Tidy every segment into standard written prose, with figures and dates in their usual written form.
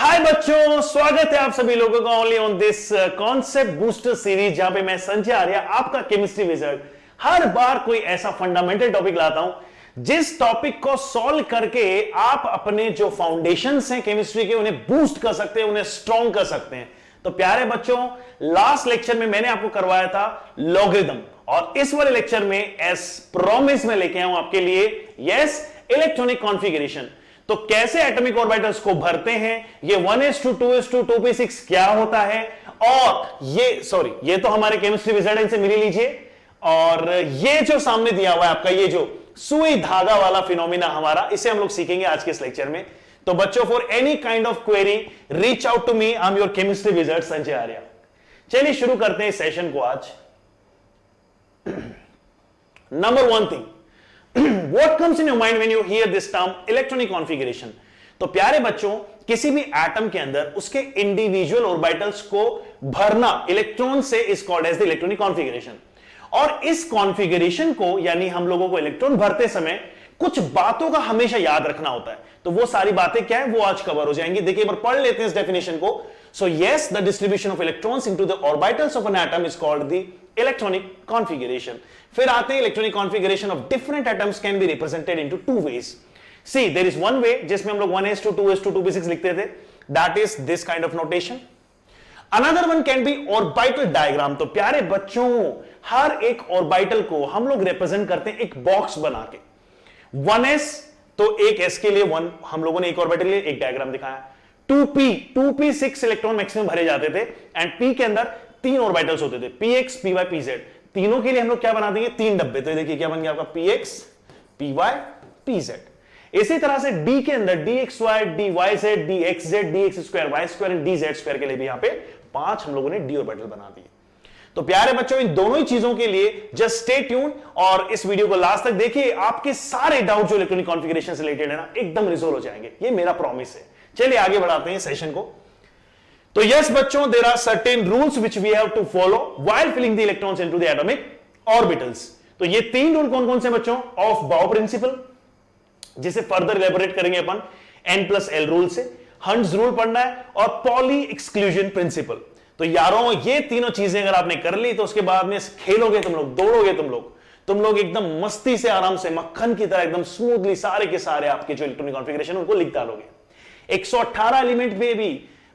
हाय बच्चों, स्वागत है आप सभी लोगों का only on this concept booster series, जहां पे मैं संजय आर्या आपका केमिस्ट्री विजर्ड हर बार कोई ऐसा फंडामेंटल टॉपिक लाता हूं जिस टॉपिक को सॉल्व करके आप अपने जो फाउंडेशंस हैं केमिस्ट्री के उन्हें बूस्ट कर सकते हैं, उन्हें स्ट्रॉन्ग कर सकते हैं। तो प्यारे बच्चों, लास्ट लेक्चर में मैंने आपको करवाया था लॉगरिथम, और इस वाले लेक्चर में एज प्रॉमिस में लेके आऊं आपके लिए यस इलेक्ट्रॉनिक कॉन्फ़िगरेशन। तो कैसे एटॉमिक ऑर्बिटल्स को भरते हैं, ये 1s2 2s2 2p6 क्या होता है, और ये तो हमारे केमिस्ट्री विजर्ड से मिल लीजिए। और ये जो सामने दिया हुआ है आपका, ये जो सुई धागा वाला फिनोमिना हमारा, इसे हम लोग सीखेंगे आज के इस लेक्चर में। तो बच्चों, for any kind of query reach out to me, I am your chemistry wizard Sanjay Arya. चलिए शुरू करते हैं इस सेशन को आज। Number one thing, what comes in your mind when you hear this term electronic configuration? तो प्यारे बच्चों, किसी भी एटम के अंदर उसके इंडिविजुअल ऑर्बिटल्स को भरना इलेक्ट्रॉन से is called as the electronic configuration. और इस कॉन्फ़िगरेशन को, यानी हम लोगों को इलेक्ट्रॉन भरते समय कुछ बातों का हमेशा याद रखना होता है। तो वो सारी बातें क्या है, वो आज कवर हो जाएंगी। देखिए, एक बार पढ़ लेते हैं इस डेफिनेशन को। So yes, the distribution of electrons into the orbitals of an atom is called the electronic configuration. फिर आते हैं electronic configuration of different atoms can be represented into two ways. See, there is one way जिसमें हम लोग 1s2 2s2 2p6 लिखते थे, that is this kind of notation. Another one can be orbital diagram. तो प्यारे बच्चों, हर एक orbital को हम लोग रिप्रेजेंट करते हैं एक बॉक्स बना के। 1s, तो एक s के लिए 1 हम लोगों ने एक ऑर्बिटल लिए एक डायग्राम दिखाया। 2p 6 इलेक्ट्रॉन मैक्सिमम भरे जाते थे, एंड p के अंदर 3 ऑर्बिटल्स होते थे, px py pz। तीनों के लिए हम लोग क्या बना देंगे, 3 डब्बे। तो देखिए क्या बन गया आपका px py pz। इसी तरह से d के अंदर dxy dyz dxz dx2 y2 and dz2 के लिए भी यहां पे 5 हम लोगों ने d ऑर्बिटल बना दिए। तो प्यारे बच्चों, इन दोनों ही चीजों के लिए जस्ट स्टे ट्यून और इस वीडियो को लास्ट तक देखिए। आपके सारे डाउट जो इलेक्ट्रॉनिक कॉन्फ़िगरेशन से रिलेटेड है ना, एकदम रिजोल्व हो जाएंगे, ये मेरा प्रॉमिस है। चलिए आगे बढ़ाते हैं सेशन को। तो यस बच्चों, there are certain rules which we have to follow while filling the electrons into the atomic orbitals. तो ये 3 रूल कौन कौन से बच्चों? ऑफ बाउ प्रिंसिपल, जिसे फर्दर इलैबोरेट करेंगे अपन N+L रूल से, हंट्स रूल पढ़ना है, और पॉली एक्सक्लूजन प्रिंसिपल। तो यारों, ये तीनों चीजें अगर आपने कर ली तो उसके बाद में खेलोगे तुम लोग, दौड़ोगे तुम लोग एकदम मस्ती से, आराम से, मक्खन की तरह एकदम स्मूथली सारे के सारे आपके जो इलेक्ट्रॉनिक कॉन्फ़िगरेशन उनको लिख डालोगे। 118 एलिमेंट पे भी,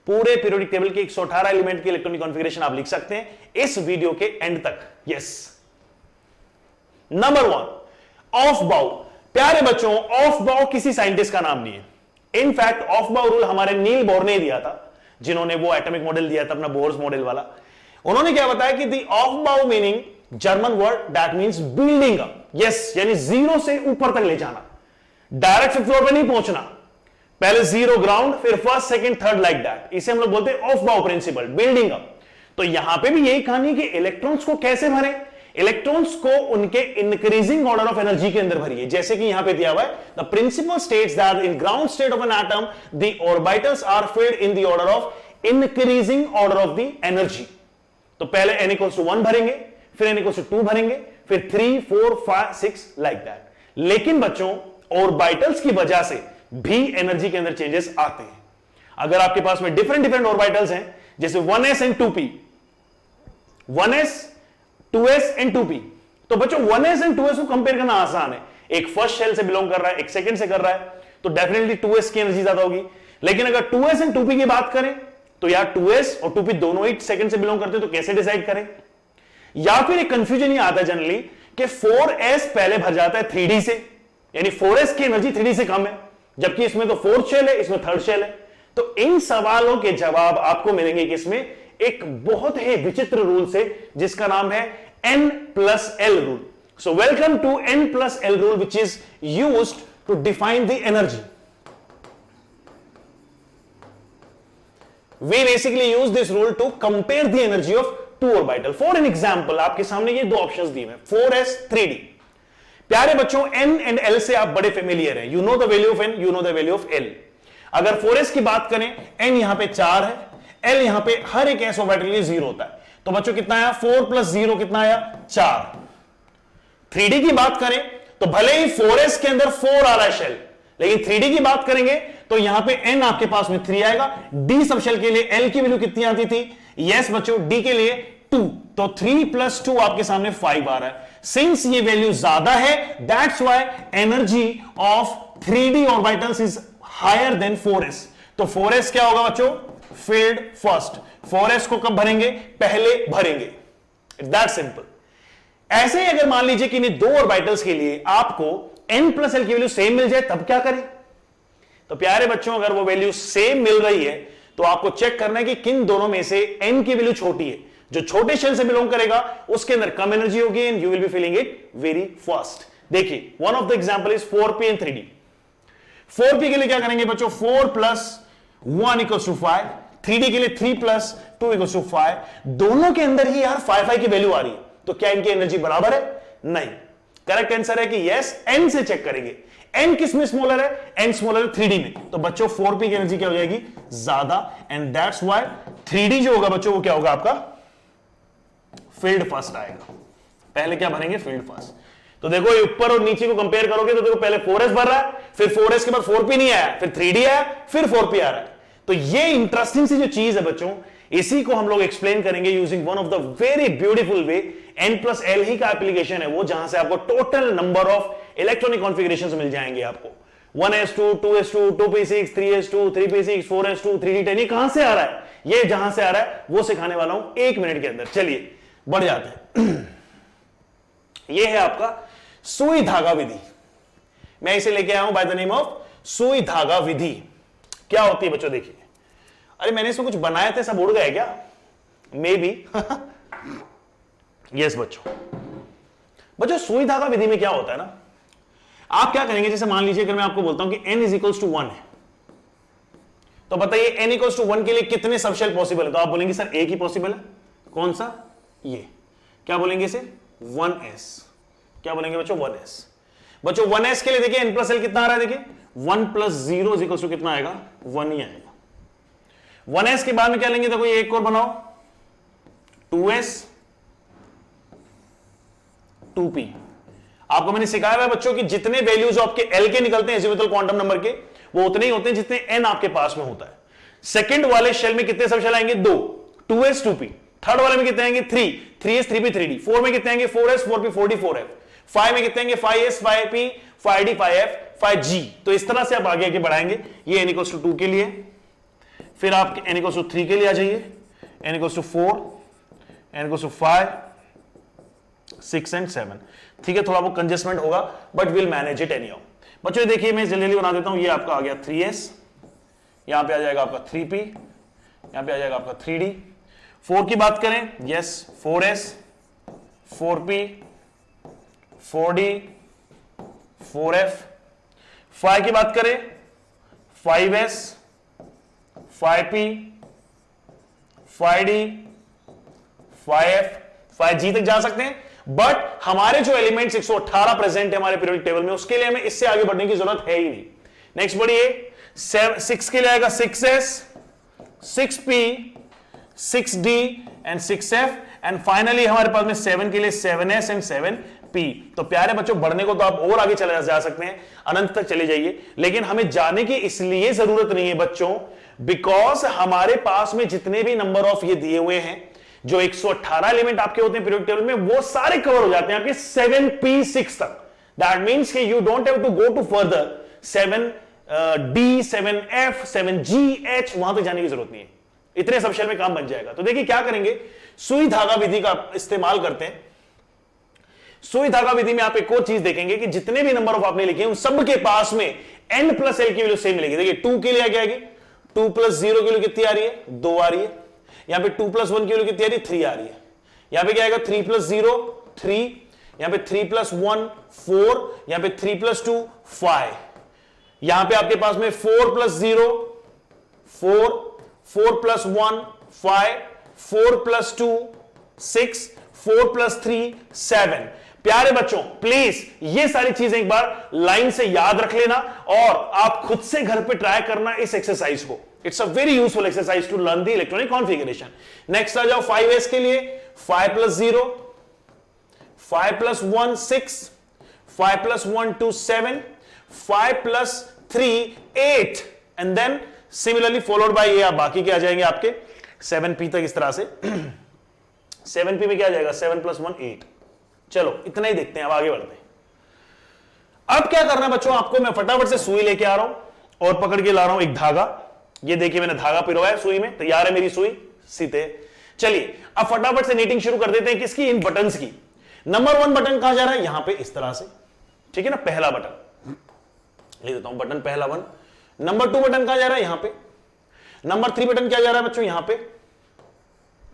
पूरे पीरियोडिक टेबल के 118 एलिमेंट के इलेक्ट्रॉनिक कॉन्फ़िगरेशन आप लिख सकते हैं इस वीडियो के एंड तक। यस, नंबर 1, ऑफ बाउ। प्यारे बच्चों, ऑफ बाउ किसी साइंटिस्ट का नाम नहीं है। इनफैक्ट ऑफ बाउ रूल हमारे नील बोर ने दिया था, जिन्होंने वो एटॉमिक मॉडल दिया था अपना, बोर्स मॉडल वाला। उन्होंने क्या बताया कि दी ऑफ बाउ meaning German word that means building up. Yes, यानी 0 से ऊपर तक ले जाना, डायरेक्ट 5th फ्लोर पे नहीं पहुंचना, पहले 0 ग्राउंड, फिर 1st 2nd 3rd like that. इसे हम लोग बोलते हैं ऑफ बाउ प्रिंसिपल, बिल्डिंग अप। तो यहां पे भी यही कहानी कि इलेक्ट्रॉन्स को कैसे भरें, इलेक्ट्रॉन्स को उनके इंक्रीजिंग ऑर्डर ऑफ एनर्जी के अंदर भरिए। जैसे कि यहां पे दिया हुआ है, the principle states that in ground state of an atom the orbitals are filled in the order of increasing order of the energy. तो पहले n = 1 भरेंगे, फिर n = 2 भरेंगे, फिर 3 4 5 6 लाइक दैट। लेकिन बच्चों, ऑर्बिटल्स की वजह से भी एनर्जी के अंदर चेंजेस आते हैं। अगर आपके पास में डिफरेंट ऑर्बिटल्स हैं, जैसे 1s and 2p, 1s 2s and 2p, तो बच्चों 1s एंड 2s को कंपेयर करना आसान है। एक फर्स्ट शेल से बिलोंग कर रहा है, एक सेकंड से कर रहा है, तो डेफिनेटली 2s की एनर्जी ज्यादा होगी। लेकिन अगर 2s एंड 2p की बात करें, तो यार 2s और 2p दोनों ही सेकंड से बिलोंग करते हैं, तो कैसे डिसाइड करें? या फिर एक कंफ्यूजन ये आता है जनरली कि 4s पहले भर जाता है 3d से, यानी 4s की एनर्जी 3d से कम है, जबकि इसमें तो 4th शेल है, इसमें 3rd शेल है। तो इन सवालों के जवाब आपको मिलेंगे कि इसमें एक बहुत ही विचित्र रूल से, जिसका नाम है N+L rule. So welcome to N+L rule which is used to define the energy. We basically use this rule to compare the energy of two orbital. For an example, आपके सामने ये 2 ऑप्शंस दिए हैं, 4s 3d। प्यारे बच्चों, n and l से आप बड़े फेमिलियर हैं। You know the value of n, you know the value of l। अगर 4s की बात करें, n यहां पे 4 है, l यहां पे हर एक s ऑर्बिटल के लिए 0 होता है। तो बच्चों कितना आया, 4 + 0 कितना आया, 4। 3d की बात करें तो भले ही 4s के अंदर 4 आ रहा है शेल, लेकिन 3D की बात करेंगे तो यहां पे n आपके पास में 3 आएगा। d सब शेल के लिए l की वैल्यू कितनी आती थी? यस बच्चों, d के लिए 2, तो 3 + 2 आपके सामने 5 आ रहा है। सिंस ये वैल्यू ज्यादा है, that's why energy of 3D orbitals is higher than 4s। तो 4s क्या होगा बच्चों? Field first. 4s को कब भरेंगे? पहले भरेंगे। It's that simple. ऐसे ही अगर मान लीजिए कि इन दो ऑर्बिटल्स के लिए आपको n + l की वैल्यू सेम मिल जाए, तब क्या करें? तो प्यारे बच्चों, अगर वो वैल्यू सेम मिल रही है तो आपको चेक करना है कि किन दोनों में से n की वैल्यू छोटी है। जो छोटे शेल से बिलोंग करेगा उसके अंदर कम एनर्जी होगी and you will be feeling it very fast. देखिए, one of the example is 4p and 3D। 4p के लिए क्या करेंगे बच्चों? 4 + 1 = 5। 3D के लिए 3 + 2 = 5। दोनों के अंदर ही यार 5 की वैल्यू आ रही है, तो क्या इनकी एनर्जी बराबर है? नहीं। करेक्ट आंसर है कि यस, n से चेक करेंगे। n किस में स्मॉलर है? n स्मॉलर है 3D में। तो बच्चों 4p की एनर्जी क्या हो जाएगी? ज्यादा, एंड दैट्स व्हाई 3D जो होगा बच्चों वो क्या होगा? आपका फील्ड फर्स्ट आएगा। पहले क्या भरेंगे? Field first. तो देखो, ये ऊपर और नीचे को कंपेयर करोगे तो देखो, पहले 4s भर रहा है, फिर 4s के बाद 4p नहीं आया, फिर 3D आया, फिर 4p आ रहा है। तो ये इंटरेस्टिंग सी जो चीज है बच्चों, इसी को हम लोग एक्सप्लेन करेंगे using one of the very beautiful way. n + l ही का एप्लीकेशन है वो, जहां से आपको total number of electronic configurations मिल जाएंगे आपको। 1s2, 2s2, 2p6, 3s2, 3p6, 4s2, 3d10। ये कहां से आ रहा है? ये जहां से आ रहा है वो सिखाने वाला हूं 1 मिनट के अंदर। चलिए बढ़ जाते हैं। ये है आपका सुई धागा विधि। मैं इसे लेके आया हूं बाय द नेम ऑफ सुई धागा विधि। क्या होती है बच्चों? देखिए, अरे मैंने इसमें कुछ बनाए थे, सब उड़ गए क्या? May be. यस बच्चों, सुई धागा विधि में क्या होता है ना, आप क्या करेंगे? जैसे मान लीजिए अगर मैं आपको बोलता हूं कि n = 1 है, तो बताइए n = 1 के लिए कितने सबशेल पॉसिबल है? तो आप बोलेंगे सर एक ही पॉसिबल है। कौन सा? ये। क्या बोलेंगे इसे? 1s। क्या बोलेंगे बच्चों? 1s। बच्चों 1s के लिए देखिए n + l कितना आ रहा है? देखिए 1 + 0 = कितना आएगा? 1 ही आएगा। 1s के बाद में क्या लेंगे? देखो ये एक और बनाओ, 2s, 2p। आपको मैंने सिखाया हुआ है बच्चों कि जितने वैल्यूज आपके l के निकलते हैं एजिमुथल क्वांटम नंबर के, वो उतने ही होते हैं जितने n आपके पास में होता है। सेकंड वाले शेल में कितने सबशेल आएंगे? 2, 2s, 2p। थर्ड वाले में कितने आएंगे? 3, 3s, 3p, 3d। 4 में कितने आएंगे? 4s, 4p, 4d, 4f। 5 में कितने आएंगे? 5s, 5p, 5d, 5f, 5g। तो इस तरह से आप आगे आगे बढ़ाएंगे। ये n = 2 के लिए, फिर आप n = 3 के लिए आ जाइए, n = 4, n = 5, 6 एंड 7। ठीक है, थोड़ा वो कंजेस्टमेंट होगा but will manage it anyhow. बच्चों देखिए, मैं जल्दी बना देता हूं। ये आपका आ गया 3s, यहां पे आ जाएगा आपका 3p, यहां पे आ जाएगा आपका 3d। 4 की बात करें, yes 4s, 4p, 4d, 4f। 5 की बात करें, 5s, 5p, 5d, 5f, 5g तक जा सकते हैं। बट हमारे जो एलिमेंट्स 118 प्रेजेंट है हमारे पीरियोडिक टेबल में, उसके लिए हमें इससे आगे बढ़ने की जरूरत है ही नहीं। नेक्स्ट बढ़िए, 6 के लिए आएगा 6s, 6p, 6d and 6f, and finally हमारे पास में 7 के लिए 7s एंड 7p। तो प्यारे बच्चों, बढ़ने को तो आप और आगे चले जा सकते हैं, अनंत तक चले जाइए, लेकिन हमें जाने की इसलिए जरूरत नहीं है बच्चों, बिकॉज हमारे पास में जितने भी नंबर ऑफ ये दिए हुए हैं, जो 118 एलिमेंट आपके होते हैं पीरियोडिक टेबल में, वो सारे कवर हो जाते हैं आपके 7p6 तक। दैट मींस कि you don't have to go to further 7d, 7f, 7gh, वहां तक जाने की जरूरत नहीं है। इतने सबशेल में काम बन जाएगा। तो देखिए क्या करेंगे, सुई धागा विधि का इस्तेमाल करते हैं। सुई धागा विधि में आप एक और चीज देखेंगे कि जितने भी नंबर ऑफ आपने लिखे हैं उन सब के पास में n + l की वैल्यू सेम मिलेगी। देखिए 2 के लिए क्या आएगी? 2 + 0 की वैल्यू कितनी आ रही है? 2 आ रही है। यहां पे 2 + 1 की वैल्यू कितनी आ रही है? 3 आ रही है। यहां पे क्या आएगा? 3 + 0 3, यहां पे 3 + 1 4, यहां पे 3 + 2 5। यहां पे आपके पास में 4 + 0 4, 4 + 1 5, 4 + 2 6, 4 + 3 7। प्यारे बच्चों, प्लीज ये सारी चीजें एक बार लाइन से याद रख लेना और आप खुद से घर पे ट्राई करना इस एक्सरसाइज को। It's a very useful exercise to learn the electronic configuration. Next आ जाओ 5s के लिए, 5 + 0 5 + 1 6, 5 + 1 2 7, 5 + 3 8 and then similarly followed by ये, आप बाकी क्या आ जाएंगे आपके 7p तक इस तरह से। 7p में क्या आ जाएगा 7 + 1 8। चलो इतना ही देखते हैं, अब आगे बढ़ते हैं। अब क्या करना है बच्चों, आपको मैं फटाफट से सुई लेके आ रहा हूं और पकड़ के ला रहा हूं एक धागा। ये देखिए मैंने धागा पिरोया है सुई में, तैयार है मेरी सुई सीते। चलिए अब फटाफट से नीटिंग शुरू कर देते हैं किसकी, इन बटन्स की। नंबर 1 बटन कहां जा रहा है, यहां पे इस तरह से, ठीक है ना, पहला बटन लिख देता हूं, बटन पहला 1। नंबर 2 बटन कहां जा रहा है, यहां पे। नंबर 3 बटन क्या जा रहा है बच्चों, यहां पे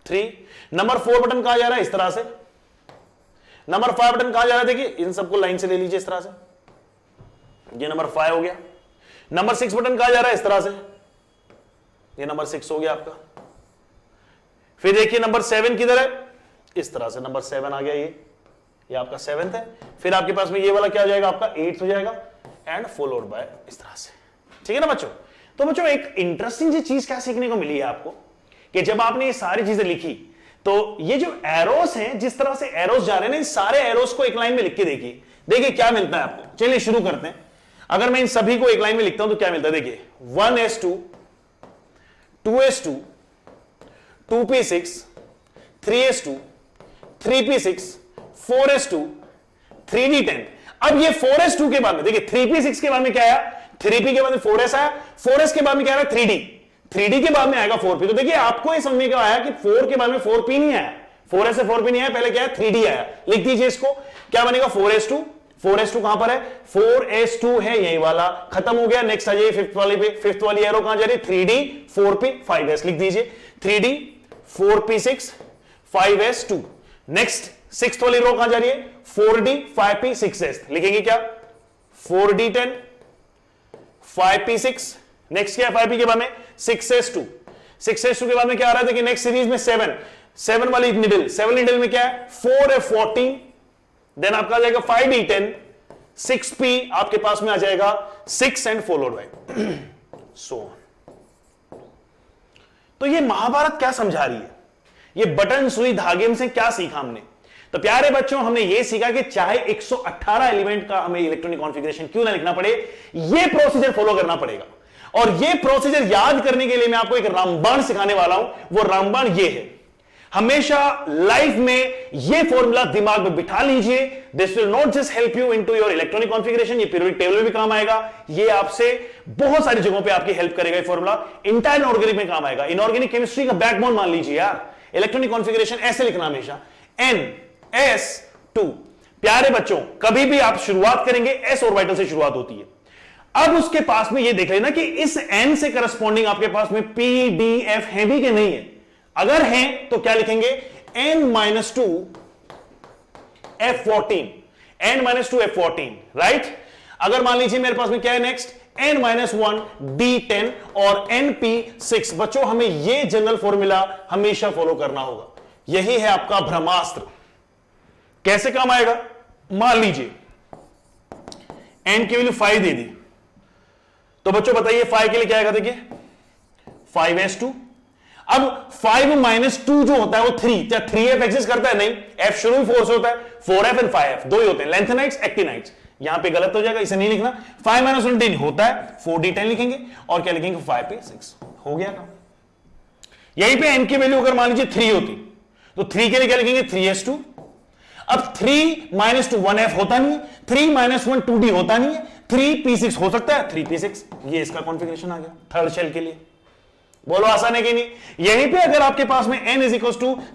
3। नंबर 4 बटन कहां जा रहा है, इस तरह से। नंबर 5 बटन कहां जा रहा है, देखिए इन सबको लाइन से ले लीजिए इस तरह से, ये नंबर 5 हो गया। नंबर 6 बटन कहां जा रहा है, इस तरह से, ये नंबर 6 हो गया आपका। फिर देखिए नंबर 7 किधर है, इस तरह से नंबर 7 आ गया, ये आपका 7th है। फिर आपके पास में ये वाला क्या हो जाएगा आपका 8th हो जाएगा, एंड फॉलोड बाय इस तरह से, ठीक है ना बच्चों। तो बच्चों एक इंटरेस्टिंग सी चीज क्या सीखने को मिली है आपको, कि जब आपने ये सारी चीजें लिखी तो ये जो एरोस हैं, जिस तरह से एरोस जा रहे हैं ना, इन सारे एरोस को एक लाइन में लिख के देखिए, देखिए क्या मिलता है आपको। चलिए शुरू करते हैं। अगर मैं इन सभी को एक लाइन में लिखता हूं तो क्या मिलता है, देखिए 1s2 2s2 2p6 3s2 3p6 4s2 3d10। अब ये 4s2 के बाद में देखिए 3p6 के बाद में क्या आया, 3p के बाद में 4s आया, 4s के बाद में क्या आया 3d, 3d के बाद में आएगा 4p। तो देखिए आपको ये समझ में क्या आया कि 4 के बाद में 4p नहीं आया, 4s से 4p नहीं आया, पहले क्या है 3d आया। लिख दीजिए इसको, क्या बनेगा 4s2। 4s2 कहां पर है, 4s2 है यही वाला, खत्म हो गया। नेक्स्ट आ जाइए फिफ्थ वाली पे, फिफ्थ वाली एरो कहां जा रही है 3d 4p 5s, लिख दीजिए 3d 4p6 5s2। Next sixth वाली रो कहां जा रही है 4d 5p 6s, लिखेंगे क्या 4d10 5p6। नेक्स्ट क्या है 5p के बाद में 6s2, 6s2 के बाद में क्या आ रहा है, देखिए नेक्स्ट सीरीज में 7 वाली निडल, 7 निडल में क्या है 4f14, देन आपका आ जाएगा 5d10 6p, आपके पास में आ जाएगा 6 एंड फॉलोड बाय सो। तो ये महाभारत क्या समझा रही है, ये बटन सुई धागे से क्या सीखा हमने। तो प्यारे बच्चों हमने ये सीखा कि चाहे 118 एलिमेंट का हमें इलेक्ट्रॉनिक कॉन्फ़िगरेशन क्यों ना लिखना पड़े, ये प्रोसीजर फॉलो करना पड़ेगा। और ये प्रोसीजर याद करने के लिए मैं आपको एक रामबाण सिखाने वाला हूं। वो रामबाण ये है, हमेशा लाइफ में ये फॉर्मूला दिमाग में बिठा लीजिए। This will not just help you into your electronic configuration, ये पीरियोडिक टेबल में भी काम आएगा, ये आपसे बहुत सारी जगहों पे आपकी हेल्प करेगा। ये फॉर्मूला इंटायर इनऑर्गेनिक में काम आएगा, इनऑर्गेनिक केमिस्ट्री का बैकबोन मान लीजिए यार। इलेक्ट्रॉनिक कॉन्फ़िगरेशन ऐसे लिखना हमेशा NS2। प्यारे बच्चों कभी भी आप शुरुआत करेंगे s ऑर्बिटल से शुरुआत होती है। अब उसके पास में ये देख लेना कि इस n से करस्पॉन्डिंग आपके पास में p d f है भी कि नहीं है। अगर हैं तो क्या लिखेंगे n-2 f14, n-2 f14, right. अगर मान लीजिए मेरे पास में क्या है नेक्स्ट n-1 d10 और np6। बच्चों हमें ये जनरल फॉर्मूला हमेशा फॉलो करना होगा, यही है आपका ब्रह्मास्त्र। कैसे काम आएगा, मान लीजिए n की वैल्यू 5 दे दी, तो बच्चों बताइए 5 के लिए क्या आएगा, देखिए 5s2। अब 5 - 2 जो होता है वो 3, क्या 3f एग्जिस्ट करता है, नहीं, f शुरू में 4 से होता है, 4f एंड 5f दो ही होते हैं, लेंथेनाइट्स एक्टिनाइट्स। यहां पे गलत हो जाएगा, इसे नहीं लिखना। 5 - 1 10 होता है, 4d10 लिखेंगे और क्या लिखेंगे 5p6, हो गया ना। यहीं पे n की वैल्यू अगर मान लीजिए 3 होती तो 3 के लिए क्या लिखेंगे 3s2। अब 3 - 2 1f होता नहीं, 3 - 1 2d होता नहीं है, 3p6 हो सकता है, 3p6। ये इसका कॉन्फ़िगरेशन आ गया थर्ड शेल के लिए। बोलो आसान है कि नहीं। यहीं पे अगर आपके पास में n =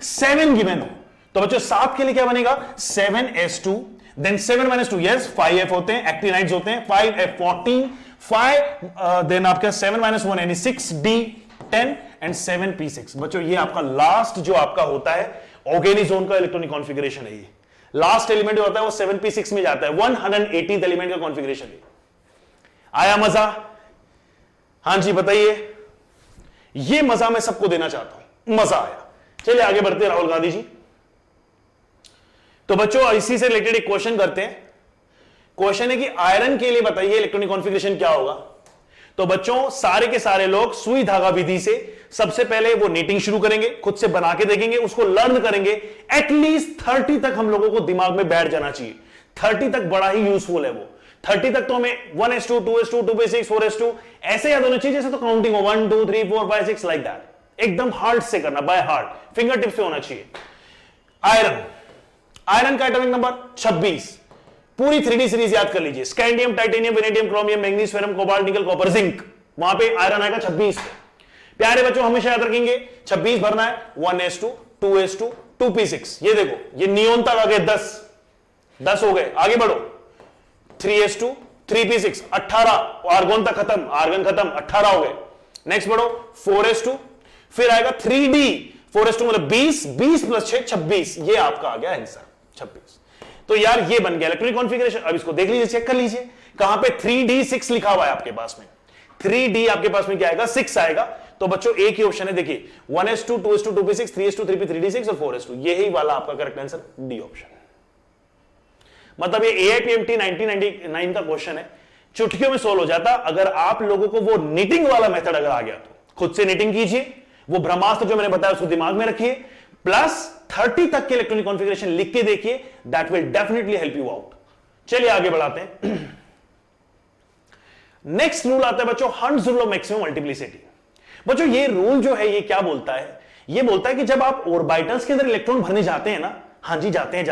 7 गिवन हो तो बच्चों 7 के लिए क्या बनेगा 7s2, देन 7 - 2 यस 5f होते हैं, एक्टिनाइट्स होते हैं, 5f14 5 देन आपका 7 - 1 यानी 6d10 एंड 7p6। बच्चों ये आपका लास्ट जो आपका होता है ऑर्गेनिजोन का इलेक्ट्रॉनिक कॉन्फ़िगरेशन है। ये लास्ट एलिमेंट जो होता है वो 7p6 में जाता है, 180th एलिमेंट का कॉन्फ़िगरेशन है। आया मजा, हां जी बताइए। ये मजा मैं सबको देना चाहता हूं, मजा आया। चलिए आगे बढ़ते हैं राहुल गांधी जी। तो बच्चों इसी से रिलेटेड एक क्वेश्चन करते हैं। क्वेश्चन है कि आयरन के लिए बताइए इलेक्ट्रॉनिक कॉन्फ़िगरेशन क्या होगा। तो बच्चों सारे के सारे लोग सुई धागा विधि से सबसे पहले वो नीटिंग शुरू करेंगे, खुद से बना के देखेंगे, उसको लर्न करेंगे। एटलीस्ट 30 तक हम लोगों को दिमाग में बैठ जाना चाहिए, 30 तक बड़ा ही यूजफुल है वो। 30 तक तो हमें 1s2 2s2 2p6 4s2 ऐसे याद होना चाहिए जैसे तो काउंटिंग हो 1 2 3 4 5 6 लाइक दैट, एकदम हार्ट से करना, बाय हार्ट, फिंगर टिप्स पे होना चाहिए। आयरन, आयरन का एटॉमिक नंबर 26, पूरी 3D सीरीज याद कर लीजिए, scandium titanium vanadium chromium manganese ferrum cobalt nickel copper zinc, वहां पे आयरन आएगा 26 पे। प्यारे बच्चों हमेशा याद रखेंगे 26 भरना है, 1s2 2s2 2p6, ये देखो ये नियोन तक आ गए 10 हो गए, आगे बढ़ो 3s2 3p6 18, आर्गोन तक खत्म, आर्गन खत्म 18 हो गए। नेक्स्ट बढ़ो 4s2, फिर आएगा 3d 4s2 मतलब 20 प्लस 6 26, ये आपका आ गया आंसर 26। तो यार ये बन गया इलेक्ट्रॉनिक कॉन्फ़िगरेशन। अब इसको देख लीजिए, चेक कर लीजिए, कहां पे 3d6 लिखा हुआ है आपके पास में, 3d आपके पास में क्या आएगा 6 आएगा। तो बच्चों एक ही ऑप्शन है, देखिए 1s2 2s2 2p6 3s2 3p 3d6 और 4s2, यही वाला आपका करेक्ट आंसर डी ऑप्शन। मतलब ये AIPMT 1999 का क्वेश्चन है, चुटकियों में सोल्व हो जाता अगर आप लोगों को वो नीटिंग वाला मेथड अगर आ गया तो। खुद से नीटिंग कीजिए, वो ब्रह्मास्त्र जो मैंने बताया उसको दिमाग में रखिए, प्लस 30 तक के इलेक्ट्रॉनिक कॉन्फ़िगरेशन लिख के देखिए, that will definitely help you out. चलिए आगे बढ़ाते हैं। नेक्स्ट रूल आता है बच्चों hunts rule of maximum multiplicity. बच्चों ये रूल जो है ये क्या बोलता है, ये बोलता है कि जब आप ऑर्बिटल्स के अंदर इलेक्ट्रॉन भरने जाते हैं ना, हां जी जाते हैं,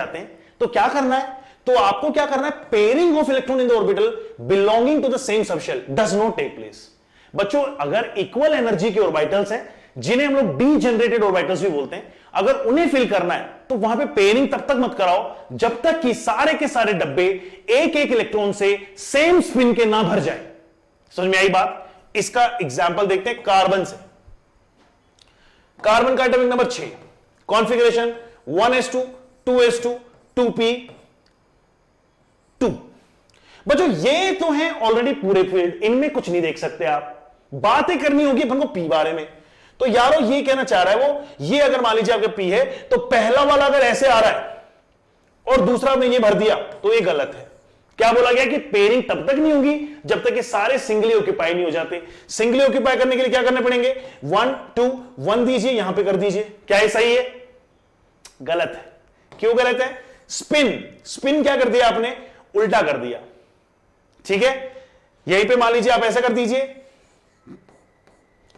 तो क्या करना है, तो आपको क्या करना है, pairing of electron in the orbital belonging to the same subshell does not take place. बच्चों अगर इक्वल एनर्जी के ऑर्बिटल्स हैं, जिन्हें हम लोग डीजेनरेटेड ऑर्बिटल्स भी बोलते हैं, अगर उन्हें फिल करना है तो वहां पे पेयरिंग तब तक मत कराओ जब तक कि सारे के सारे डब्बे एक एक इलेक्ट्रॉन से सेम स्पिन के ना भर जाए। समझ में आई बात? इसका एग्जांपल देखते हैं कार्बन से। कार्बन का atomic number 6, configuration 1s2 2s2 2p2। बच्चों ये तो है ऑलरेडी पूरे फील्ड, इनमें कुछ नहीं देख सकते आप, बातें करनी होगी अपन को पी बारे में। तो यारो ये कहना चाह रहा है वो, ये अगर मान लीजिए आपके पी है तो पहला वाला अगर ऐसे आ रहा है और दूसरा में ये भर दिया तो ये गलत है। क्या बोला गया कि पेयरिंग तब तक नहीं होगी जब तक कि सारे सिंगली ऑक्यूपाई नहीं हो जाते। सिंगली ऑक्यूपाई करने के लिए क्या करने पड़ेंगे, 1 2 1 दीजिए, यहां पे कर दीजिए। क्या ये सही है? गलत है। क्यों गलत है? स्पिन क्या कर दिया आपने, उल्टा कर दिया। ठीक है, यहीं पे मान लीजिए आप ऐसा कर दीजिए,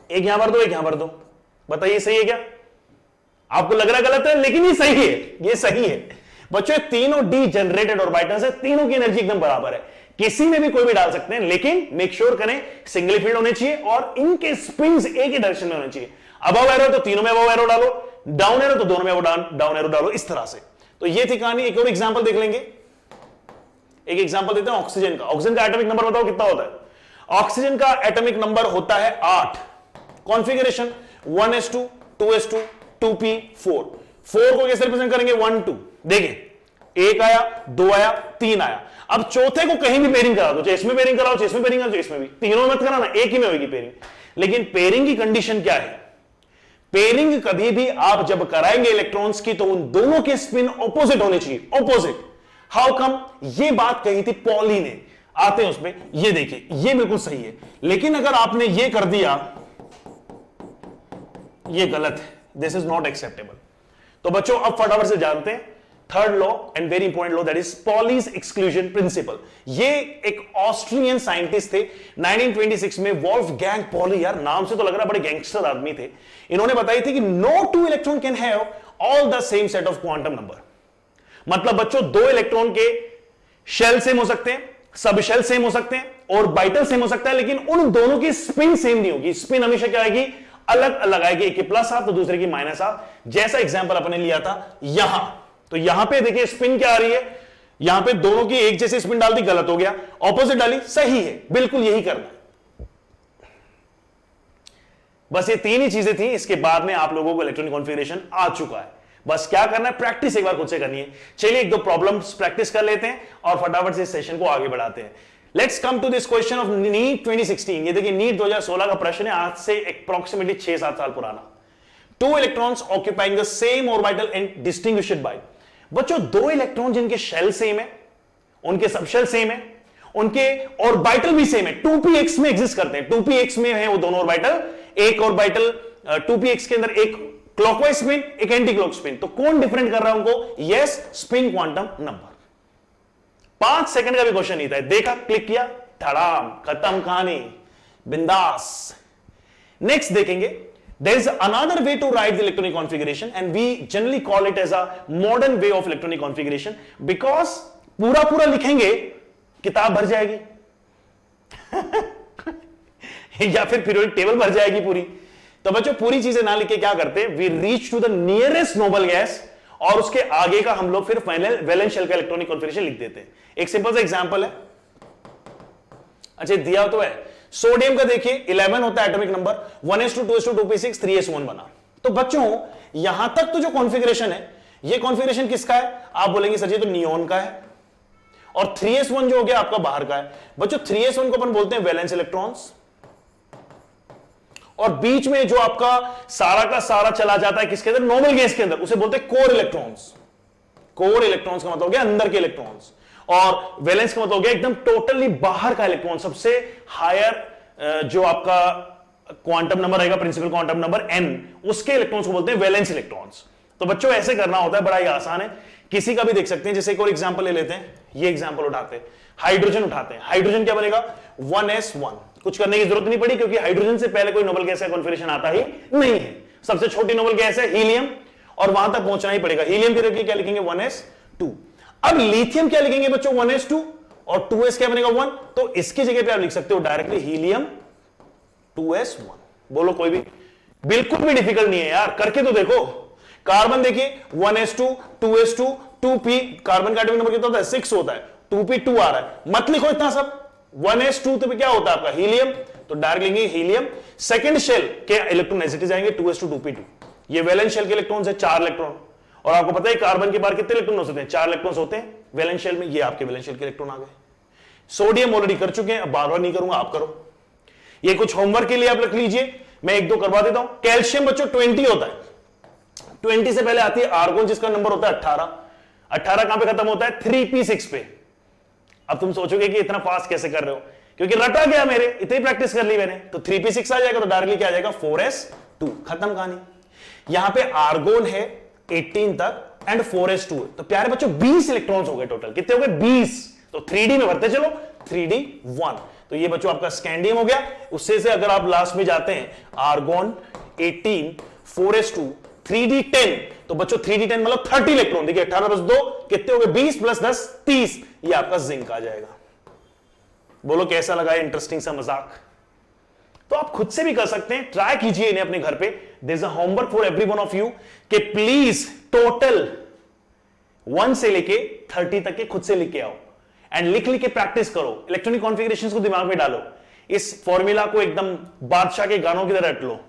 एक यहां भर दो एक यहां भर दो, बताइए सही है क्या? आपको लग रहा गलत है लेकिन ये सही है, ये सही है। बच्चों तीनों डी जनरेटेड ऑर्बिटल्स है, तीनों की एनर्जी एकदम बराबर है, किसी में भी कोई भी डाल सकते हैं, लेकिन मेक श्योर करें सिंगल फील्ड होने चाहिए और इनके स्पिन्स एक ही डायरेक्शन में होने चाहिए। अबव एरो तो तीनों में अबव एरो डालो, डाउन एरो तो दोनों में डाउन एरो डालो, इस तरह से। तो ये थी कहानी। एक और एग्जांपल देख लेंगे, एक एग्जांपल देते हैं ऑक्सीजन का। ऑक्सीजन का एटॉमिक नंबर बताओ कितना होता है? ऑक्सीजन का एटॉमिक नंबर होता है 8, कॉन्फ़िगरेशन 1s2 2s2 2p4। 4 को कैसे रिप्रेजेंट करेंगे, 1 2, देखिए 1 आया 2 आया 3 आया। अब चौथे को कहीं भी पेयरिंग करा दो, चाहे इसमें पेयरिंग कराओ चाहे इसमें पेयरिंग कराओ चाहे इसमें भी, तीनों मत कराना, एक ही में होगी पेयरिंग। लेकिन पेयरिंग की कंडीशन क्या है, पेयरिंग कभी भी आप जब कराएंगे इलेक्ट्रॉन्स की तो उन दोनों के स्पिन ऑपोजिट होने चाहिए, ऑपोजिट। How come? ये बात कही थी पॉली ने, आते हैं उसमें, ये देखिए ये बिल्कुल सही है। लेकिन अगर आपने ये कर दिया, ये गलत है, दिस इज नॉट एक्सेप्टेबल। तो बच्चों अब फटाफट से जानते हैं third law and very important law, that is Pauli's exclusion principle. ये एक ऑस्ट्रियन साइंटिस्ट थे 1926 में, वोल्फगैंग पॉली, यार नाम से तो लग रहा बड़े गैंगस्टर आदमी थे। इन्होंने बताई थी कि no two electron can have all the same set of quantum number. मतलब बच्चों दो इलेक्ट्रॉन के शेल सेम हो सकते हैं, सब शेल सेम हो सकते हैं, ऑर्बिटल सेम हो सकता है, लेकिन उन दोनों की स्पिन सेम नहीं होगी। स्पिन हमेशा क्या आएगी, अलग अलग आएगी, एक की प्लस हाफ तो दूसरे की माइनस हाफ। जैसा एग्जांपल अपने लिया था यहां, तो यहां पे देखिए स्पिन क्या आ रही है, यहां पे दोनों की एक जैसी स्पिन डाल दी, गलत हो गया, ऑपोजिट डाली, सही है। बिल्कुल यही करना है। बस ये तीन ही चीजें थी, इसके बाद में आप लोगों को इलेक्ट्रॉनिक कॉन्फ़िगरेशन आ चुका है। बस क्या करना है, प्रैक्टिस एक बार खुद से करनी है। चलिए एक दो प्रॉब्लम्स प्रैक्टिस कर लेते हैं और फटाफट से इस सेशन को आगे बढ़ाते हैं। Let's come to this question of NEET 2016। ये देखिए नीट 2016 का प्रश्न है, आज से अप्रॉक्सीमेटली 6-7 साल पुराना। 2 electrons occupying the same orbital and distinguished by. बच्चों दो इलेक्ट्रॉन जिनके शेल सेम है, उनके सबशेल सेम है, उनके ऑर्बिटल भी सेम है, 2px में एग्जिस्ट करते हैं। 2px में है वो दोनों ऑर्बिटल, एक ऑर्बिटल 2px के अंदर एक क्लॉकवाइज स्पिन एक एंटी क्लॉक स्पिन। तो कौन डिफरेंट कर रहा है उनको? Yes, spin quantum number. 5 second का भी क्वेश्चन नहीं था, देखा, क्लिक किया, धड़ाम, खत्म कहानी, बिंदास। नेक्स्ट देखेंगे, there is another way to write the electronic configuration and we generally call it as a modern way of electronic configuration because पूरा पूरा लिखेंगे किताब भर जाएगी या फिर पीरियोडिक टेबल भर जाएगी पूरी। तो बच्चों पूरी चीजें ना लिखे क्या करते, we reach to the nearest noble gas और उसके आगे का हम लोग फिर वैलेंस शेल का इलेक्ट्रॉनिक कॉन्फ़िगरेशन लिख देते हैं। एक सिंपल सा एग्जांपल है, अच्छा दिया तो है, सोडियम का देखिए 11 होता है atomic number, 1s2 2s2 2p6 3s1 बना। तो बच्चों यहां तक तो जो कॉन्फ़िगरेशन है, ये कॉन्फ़िगरेशन किसका है, आप बोलेंगे सर जी तो नियोन का है, और 3s1 जो हो गया आपका बाहर का है। बच्चों 3s1 को अपन बोलते हैं वैलेंस इलेक्ट्रॉन्स, और बीच में जो आपका सारा का सारा चला जाता है किसके अंदर, नॉर्मल गैस के अंदर, उसे बोलते हैं कोर इलेक्ट्रॉन्स। कोर इलेक्ट्रॉन्स का मतलब हो गया अंदर के इलेक्ट्रॉन्स, और वैलेंस का मतलब हो गया एकदम टोटली बाहर का इलेक्ट्रॉन, सबसे हायर जो आपका क्वांटम नंबर रहेगा, प्रिंसिपल क्वांटम नंबर n, उसके इलेक्ट्रॉन्स को बोलते हैं वैलेंस इलेक्ट्रॉन्स। तो बच्चों ऐसे करना होता है, बड़ा ही आसान है, किसी का भी देख सकते हैं। जैसे एक और एग्जांपल ले लेते हैं, ये एग्जांपल उठाते हैं, हाइड्रोजन उठाते हैं। हाइड्रोजन क्या बनेगा, 1s1, कुछ करने की जरूरत नहीं पड़ी क्योंकि हाइड्रोजन से पहले कोई नोबल गैस का कॉन्फ़िगरेशन आता ही नहीं है। सबसे छोटी नोबल गैस है हीलियम, और वहां तक पहुंचना ही पड़ेगा। हीलियम की जगह क्या लिखेंगे, 1s2। अब लिथियम क्या लिखेंगे बच्चों, 1s2, और 2s क्या बनेगा 1, तो इसकी जगह पे आप लिख सकते हो डायरेक्टली हीलियम 2s1। बोलो कोई भी, बिल्कुल भी डिफिकल्ट नहीं है यार, करके तो देखो। कार्बन देखिए 1s2 2s2 2p, कार्बन का एटॉमिक नंबर कितना होता है, 6 होता है, 2p2 आ रहा है, मत लिखो इतना सब। 1s2 तो क्या होता है आपका हीलियम, तो डायरेक्ट लेंगे हीलियम। सेकंड शेल के इलेक्ट्रॉन एसिटी जाएंगे 2s2 2p2, ये वैलेंस शेल के इलेक्ट्रॉन्स है 4 इलेक्ट्रॉन, और आपको पता है कार्बन के बाहर कितने इलेक्ट्रॉन होते हैं, 4 इलेक्ट्रॉन्स होते हैं वैलेंस शेल में, ये आपके वैलेंस शेल के इलेक्ट्रॉन आ गए। सोडियम ऑलरेडी कर चुके हैं, अब बार बार नहीं करूंगा, आप करो। ये कुछ होमवर्क के लिए आप लिख लीजिए, मैं 1-2 करवा देता हूं। कैल्शियम बच्चों 20 होता है, 20 से पहले आती है आर्गोन जिसका नंबर होता है 18। 18 कहां पे खत्म होता है, 3p6 पे। अब तुम सोचोगे कि इतना फास्ट कैसे कर रहे हो, क्योंकि रटा गया मेरे, इतनी प्रैक्टिस कर ली मैंने, तो 3p6 आ जाएगा, तो डायरेक्टली क्या आ जाएगा 4s2, खत्म कहानी। यहां पे आर्गोन है 18 तक एंड 4s2, तो प्यारे बच्चों 20 इलेक्ट्रॉन्स हो गए टोटल, कितने हो गए 20, तो 3d में भरते चलो, 3d1। तो ये बच्चों आपका स्कैंडियम हो गया। उससे से अगर आप लास्ट में जाते हैं, आर्गोन 18 4s2 3d10, तो बच्चों 3d10 मतलब 30 इलेक्ट्रॉन, देखिए 18 + 2 कितने हो गए, 20 + 10 30, ये आपका जिंक आ जाएगा। बोलो कैसा लगा है इंटरेस्टिंग सा मजाक। तो आप खुद से भी कर सकते हैं, ट्राई कीजिए इन्हें अपने घर पे। There is a homework for every one of you कि प्लीज टोटल 1 से लेके 30 तक के खुद से लिख के आओ, एंड लिख के प्रैक्टिस करो, इलेक्ट्रॉनिक कॉन्फ़िगरेशंस को दिमाग में डालो, इस फॉर्मूला को एकदम बादशाह के गानों की तरह रट लो।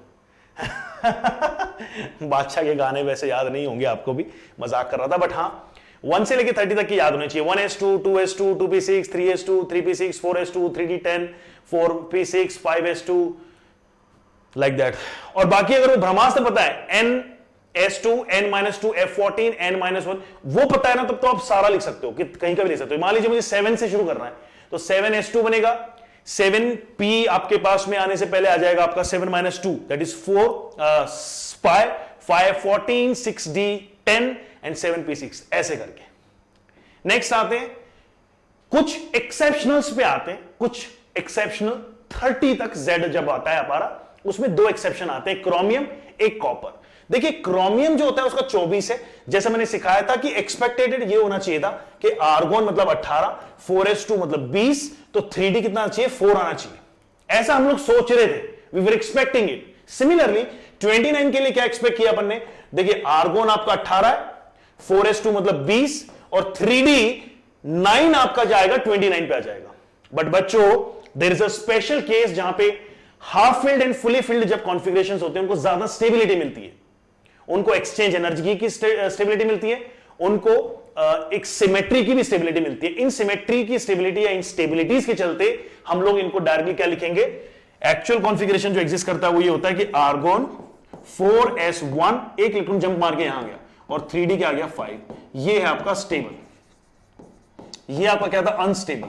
बादशाह के गाने वैसे याद नहीं होंगे आपको भी, मजाक कर रहा था, बट हाँ 1 से लेके 30 तक की याद होनी चाहिए। 1s2 2s2 2p6 3s2 3p6 4s2 3d10 4p6 5s2 like that. और बाकी अगर वो ब्रह्मास्त्र पता है n(s2) n-2 f14 n-1 वो पता है ना, तब तो आप सारा लिख सकते हो, कि कहीं का भी लिख सकते हो। मान लीजिए मुझे 7 से शुरू करना है, तो 7s2 बनेगा, 7p आपके पास में आने से पहले आ जाएगा आपका 7-2, that is 4 5 14 6d 10 and 7p6, ऐसे करके। नेक्स्ट आते हैं कुछ एक्सेप्शनल्स पे आते हैं, कुछ एक्सेप्शनल 30 तक z जब आता है हमारा, उसमें 2 एक्सेप्शन आते हैं, क्रोमियम एक कॉपर। देखिए क्रोमियम जो होता है उसका 24 है, जैसा मैंने सिखाया था कि एक्सपेक्टेड ये होना चाहिए था कि आर्गोन मतलब 18, 4s2 मतलब 20, तो 3d कितना चाहिए, 4 आना चाहिए, ऐसा हम लोग सोच रहे थे, we were expecting it. Similarly 29 के लिए क्या एक्सपेक्ट किया अपन ने, देखिए आर्गोन आपका 18 है, 4s2 मतलब 20, और 3d9 आपका जाएगा 29 पे आ जाएगा। बट बच्चों there is a special case जहां पे half filled and fully filled जब कॉन्फ़िगरेशंस होते हैं उनको ज्यादा स्टेबिलिटी मिलती है, उनको एक्सचेंज एनर्जी की स्टेबिलिटी मिलती है, उनको एक सिमेट्री की भी स्टेबिलिटी मिलती है। इन सिमेट्री की स्टेबिलिटी या इन स्टेबिलिटीज के चलते हम लोग इनको डायरेक्टली क्या लिखेंगे, एक्चुअल कॉन्फ़िगरेशन जो एग्जिस्ट करता है वो ये होता है कि आर्गोन 4s1 एक इलेक्ट्रॉन जंप मार के यहां गया, और 3d क्या आ गया 5, ये है आपका स्टेबल, ये आपका क्या था अनस्टेबल।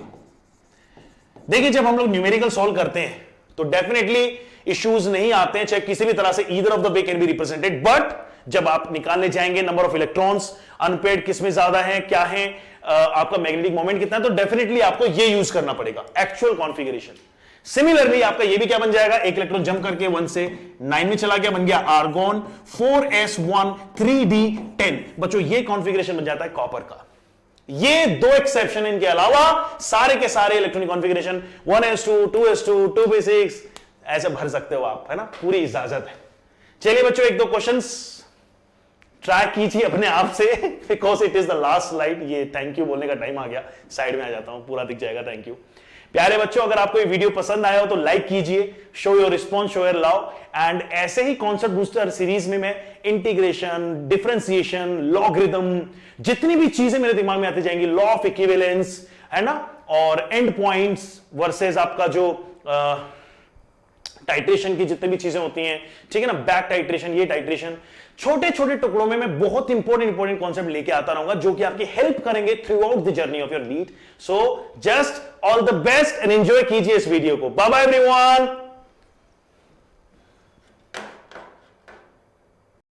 देखिए जब हम लोग न्यूमेरिकल सॉल्व करते हैं तो डेफिनेटली इश्यूज नहीं आते हैं, चाहे किसी भी तरह से either of the way can be represented, but जब आप निकालने जाएंगे नंबर ऑफ इलेक्ट्रॉन्स, अनपेड किसमें ज्यादा है क्या है, आपका मैग्नेटिक मोमेंट कितना है, तो डेफिनेटली आपको ये यूज करना पड़ेगा एक्चुअल कॉन्फ़िगरेशन। सिमिलरली आपका ये भी क्या बन जाएगा, एक इलेक्ट्रॉन जंप करके 1 से 9 में चला गया, बन गया आर्गॉन 4s1 3d10। बच्चों ये कॉन्फ़िगरेशन बन जाता है कॉपर का। ये दो एक्सेप्शन, इनके अलावा सारे के सारे electronic configuration 1s2 2s2 2p6 ऐसे भर सकते हो आप, है ना, पूरी इजाजत है। चलिए बच्चों एक दो क्वेश्चंस ट्राई कीजिए अपने आप से, because it is the last slide. ये थैंक यू बोलने का टाइम आ गया, साइड में आ जाता हूं, पूरा दिख जाएगा। थैंक यू प्यारे बच्चों, अगर आपको ये वीडियो पसंद आया हो तो लाइक कीजिए, show your response, show your love. And ऐसे ही कॉन्सेप्ट बूस्टर सीरीज में मैं इंटीग्रेशन, डिफरेंशिएशन, लॉगरिथम, जितनी भी चीजें मेरे दिमाग में आती जाएंगी, लॉ ऑफ इक्विवेलेंस, है ना, और एंड पॉइंट्स वर्सेस आपका जो टाइट्रेशन की जितनी भी चीजें होती हैं, ठीक है ना, बैक टाइट्रेशन, ये टाइट्रेशन, छोटे छोटे टुकड़ों में मैं बहुत इंपॉर्टेंट कॉन्सेप्ट लेके आता रहूंगा जो कि आपकी हेल्प करेंगे throughout the journey of your NEET. So just all the best and enjoy कीजिए इस वीडियो को। Bye bye everyone.